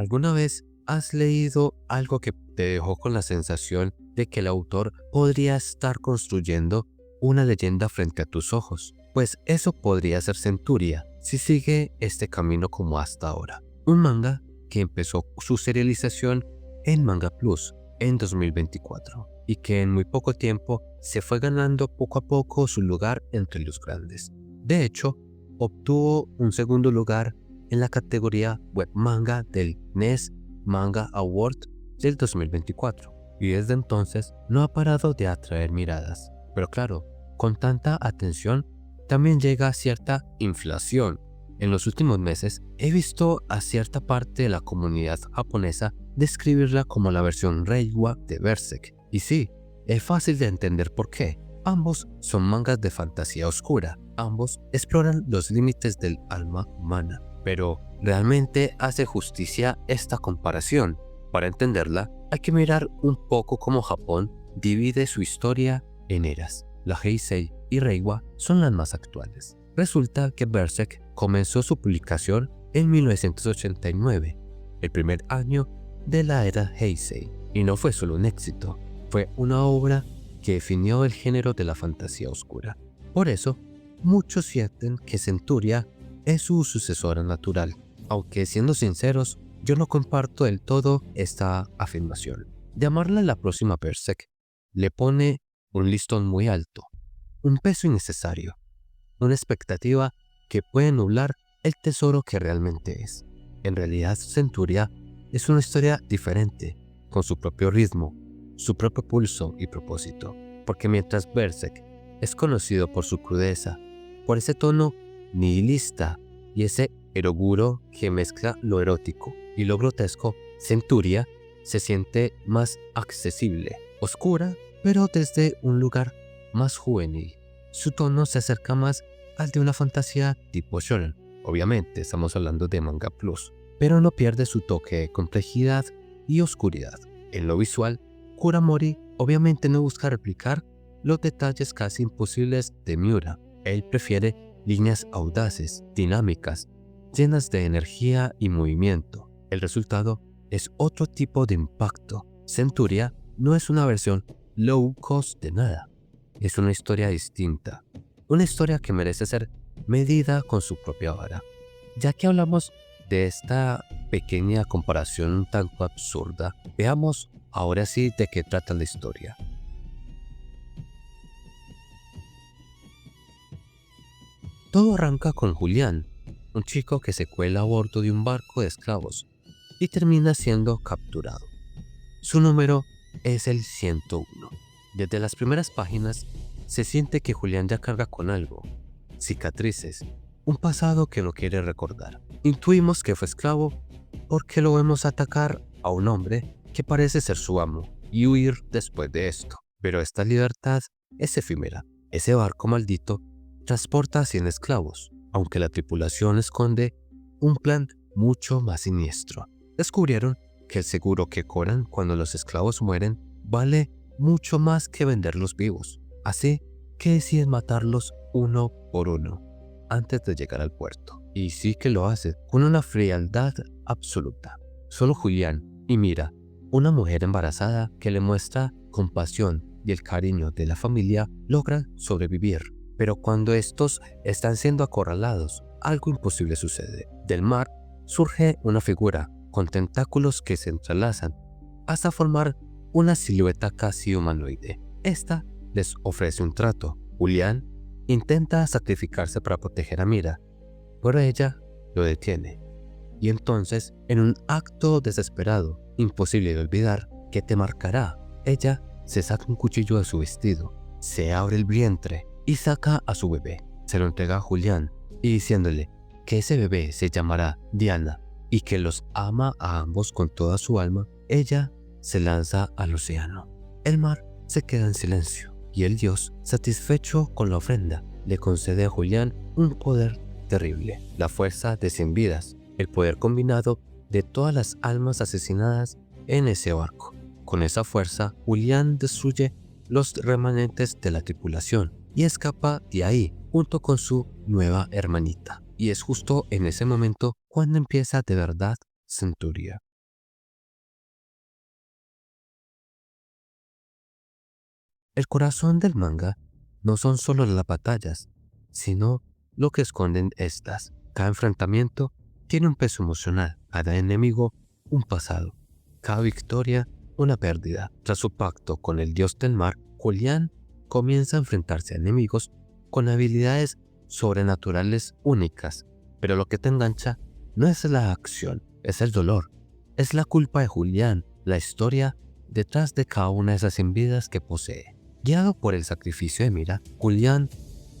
¿Alguna vez has leído algo que te dejó con la sensación de que el autor podría estar construyendo una leyenda frente a tus ojos? Pues eso podría ser Centuria si sigue este camino como hasta ahora. Un manga que empezó su serialización en Manga Plus en 2024 y que en muy poco tiempo se fue ganando poco a poco su lugar entre los grandes. De hecho, obtuvo un segundo lugar en la categoría Web Manga del NES Manga Award del 2024 y desde entonces no ha parado de atraer miradas. Pero claro, con tanta atención también llega cierta inflación. En los últimos meses he visto a cierta parte de la comunidad japonesa describirla como la versión Reiwa de Berserk. Y sí, es fácil de entender por qué. Ambos son mangas de fantasía oscura, ambos exploran los límites del alma humana. Pero, ¿realmente hace justicia esta comparación? Para entenderla, hay que mirar un poco cómo Japón divide su historia en eras. La Heisei y Reiwa son las más actuales. Resulta que Berserk comenzó su publicación en 1989, el primer año de la era Heisei, y no fue solo un éxito, fue una obra que definió el género de la fantasía oscura. Por eso, muchos sienten que Centuria es su sucesora natural, aunque siendo sinceros, yo no comparto del todo esta afirmación. Llamarla la próxima Berserk le pone un listón muy alto, un peso innecesario, una expectativa que puede nublar el tesoro que realmente es. En realidad, Centuria es una historia diferente, con su propio ritmo, su propio pulso y propósito, porque mientras Berserk es conocido por su crudeza, por ese tono nihilista y ese eroguro que mezcla lo erótico y lo grotesco, Centuria se siente más accesible, oscura, pero desde un lugar más juvenil. Su tono se acerca más al de una fantasía tipo shonen. Obviamente estamos hablando de Manga Plus, pero no pierde su toque de complejidad y oscuridad. En lo visual, Kuramori obviamente no busca replicar los detalles casi imposibles de Miura. Él prefiere líneas audaces, dinámicas, llenas de energía y movimiento. El resultado es otro tipo de impacto. Centuria no es una versión low cost de nada. Es una historia distinta. Una historia que merece ser medida con su propia vara. Ya que hablamos de esta pequeña comparación un tanto absurda, veamos ahora sí de qué trata la historia. Todo arranca con Julián, un chico que se cuela a bordo de un barco de esclavos y termina siendo capturado. Su número es el 101. Desde las primeras páginas se siente que Julián ya carga con algo, cicatrices, un pasado que no quiere recordar. Intuimos que fue esclavo porque lo vemos atacar a un hombre que parece ser su amo y huir después de esto. Pero esta libertad es efímera. Ese barco maldito transporta a 100 esclavos, aunque la tripulación esconde un plan mucho más siniestro. Descubrieron que el seguro que cobran cuando los esclavos mueren vale mucho más que venderlos vivos, así que deciden matarlos uno por uno antes de llegar al puerto. Y sí que lo hace con una frialdad absoluta. Solo Julián y Mira, una mujer embarazada que le muestra compasión y el cariño de la familia, logran sobrevivir. Pero cuando estos están siendo acorralados, algo imposible sucede. Del mar surge una figura con tentáculos que se entrelazan hasta formar una silueta casi humanoide. Esta les ofrece un trato. Julián intenta sacrificarse para proteger a Mira, pero ella lo detiene. Y entonces, en un acto desesperado, imposible de olvidar, que te marcará, ella se saca un cuchillo de su vestido, se abre el vientre y saca a su bebé. Se lo entrega a Julián y diciéndole que ese bebé se llamará Diana y que los ama a ambos con toda su alma, ella se lanza al océano. El mar se queda en silencio y el dios, satisfecho con la ofrenda, le concede a Julián un poder terrible, la fuerza de 100 vidas, el poder combinado de todas las almas asesinadas en ese barco. Con esa fuerza, Julián destruye los remanentes de la tripulación y escapa de ahí junto con su nueva hermanita. Y es justo en ese momento cuando empieza de verdad Centuria. El corazón del manga no son solo las batallas, sino lo que esconden estas. Cada enfrentamiento tiene un peso emocional, cada enemigo un pasado, cada victoria una pérdida. Tras su pacto con el dios del mar, Julián comienza a enfrentarse a enemigos con habilidades sobrenaturales únicas, pero lo que te engancha no es la acción, es el dolor, es la culpa de Julián, la historia detrás de cada una de esas vidas que posee. Guiado por el sacrificio de Mira, Julián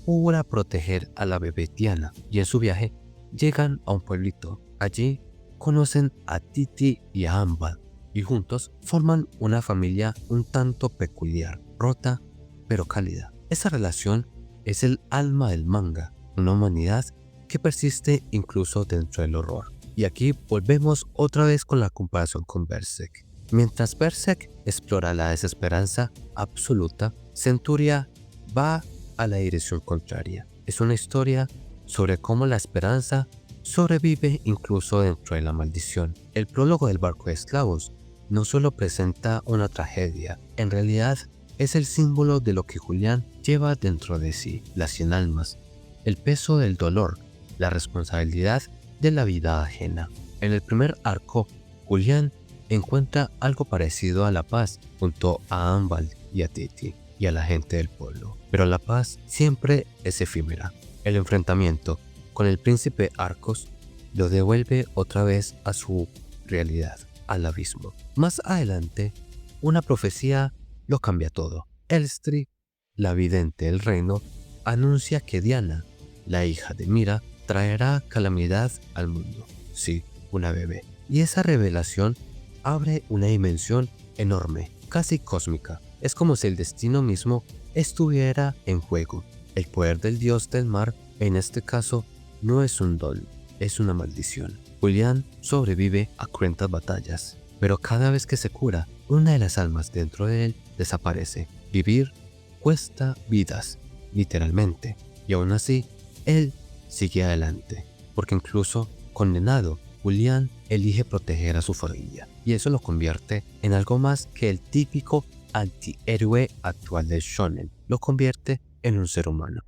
jura proteger a la bebé Diana y en su viaje llegan a un pueblito. Allí conocen a Titi y a Ambal y juntos forman una familia un tanto peculiar, rota pero cálida. Esa relación es el alma del manga, una humanidad que persiste incluso dentro del horror. Y aquí volvemos otra vez con la comparación con Berserk. Mientras Berserk explora la desesperanza absoluta, Centuria va a la dirección contraria. Es una historia sobre cómo la esperanza sobrevive incluso dentro de la maldición. El prólogo del barco de esclavos no solo presenta una tragedia, en realidad es el símbolo de lo que Julián lleva dentro de sí, las 100 almas, el peso del dolor, la responsabilidad de la vida ajena. En el primer arco, Julián encuentra algo parecido a la paz junto a Ambal y a Titi y a la gente del pueblo, pero la paz siempre es efímera. El enfrentamiento con el príncipe Arcos lo devuelve otra vez a su realidad, al abismo. Más adelante, una profecía lo cambia todo. Elstri, la vidente del reino, anuncia que Diana, la hija de Mira, traerá calamidad al mundo. Sí, una bebé. Y esa revelación abre una dimensión enorme, casi cósmica. Es como si el destino mismo estuviera en juego. El poder del dios del mar, en este caso, no es un don, es una maldición. Julián sobrevive a cruentas batallas, pero cada vez que se cura, una de las almas dentro de él desaparece. Vivir cuesta vidas, literalmente, y aún así, él sigue adelante, porque incluso condenado, Julián elige proteger a su familia, y eso lo convierte en algo más que el típico antihéroe actual del shonen, lo convierte en un ser humano.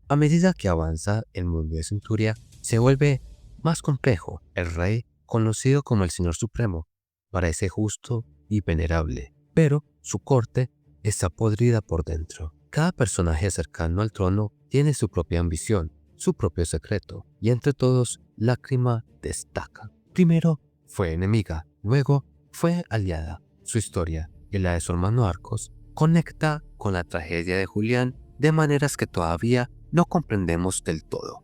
A medida que avanza el mundo de Centuria, se vuelve más complejo. El rey, conocido como el Señor Supremo, parece justo y venerable, pero su corte está podrida por dentro. Cada personaje cercano al trono tiene su propia ambición, su propio secreto, y entre todos, Lágrima destaca. Primero fue enemiga, luego fue aliada. Su historia y la de su hermano Arcos conecta con la tragedia de Julián de maneras que todavía no comprendemos del todo.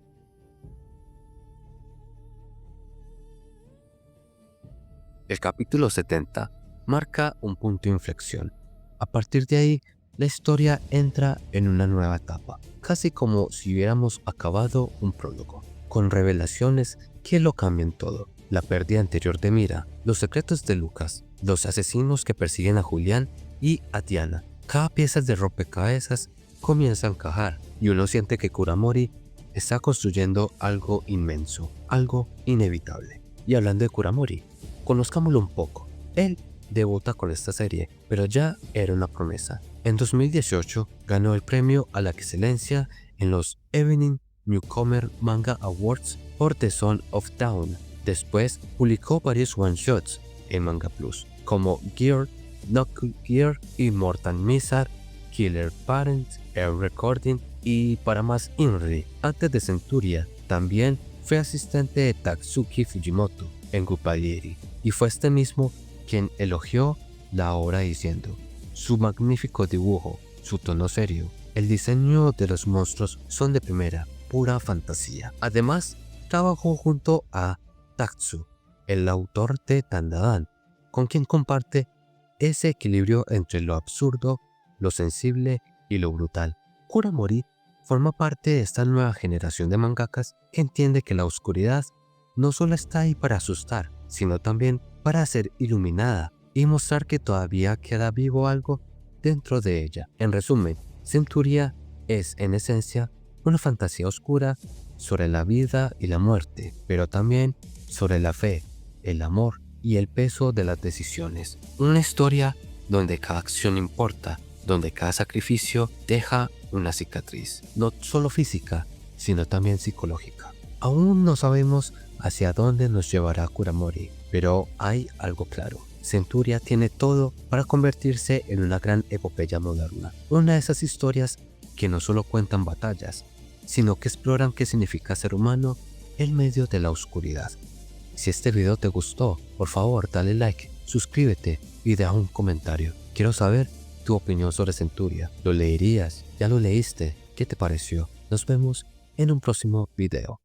El capítulo 70 marca un punto de inflexión. A partir de ahí, la historia entra en una nueva etapa, casi como si hubiéramos acabado un prólogo, con revelaciones que lo cambian todo. La pérdida anterior de Mira, los secretos de Lucas, los asesinos que persiguen a Julián y a Diana. Cada pieza de rompecabezas comienza a encajar y uno siente que Kuramori está construyendo algo inmenso, algo inevitable. Y hablando de Kuramori, conozcámoslo un poco. Él debuta con esta serie, pero ya era una promesa. En 2018 ganó el premio a la excelencia en los Evening Newcomer Manga Awards por The Son of Dawn. Después publicó varios one-shots en Manga Plus, como Gear, Knuckle Gear, Immortal Mizar, Killer Parents, Air Recording y para más Inri. Antes de Centuria, también fue asistente de Tatsuki Fujimoto en Gupalieri, y fue este mismo quien elogió la obra diciendo: su magnífico dibujo, su tono serio, el diseño de los monstruos son de primera, pura fantasía. Además, trabajó junto a Tatsu, el autor de Dandadan, con quien comparte ese equilibrio entre lo absurdo, lo sensible y lo brutal. Kuramori forma parte de esta nueva generación de mangakas que entiende que la oscuridad no solo está ahí para asustar, sino también para ser iluminada y mostrar que todavía queda vivo algo dentro de ella. En resumen, Centuria es en esencia una fantasía oscura sobre la vida y la muerte, pero también sobre la fe, el amor y el peso de las decisiones. Una historia donde cada acción importa, donde cada sacrificio deja una cicatriz, no solo física, sino también psicológica. Aún no sabemos hacia dónde nos llevará Kuramori, pero hay algo claro. Centuria tiene todo para convertirse en una gran epopeya moderna. Una de esas historias que no solo cuentan batallas, sino que exploran qué significa ser humano en medio de la oscuridad. Si este video te gustó, por favor dale like, suscríbete y deja un comentario. Quiero saber tu opinión sobre Centuria. ¿Lo leerías? ¿Ya lo leíste? ¿Qué te pareció? Nos vemos en un próximo video.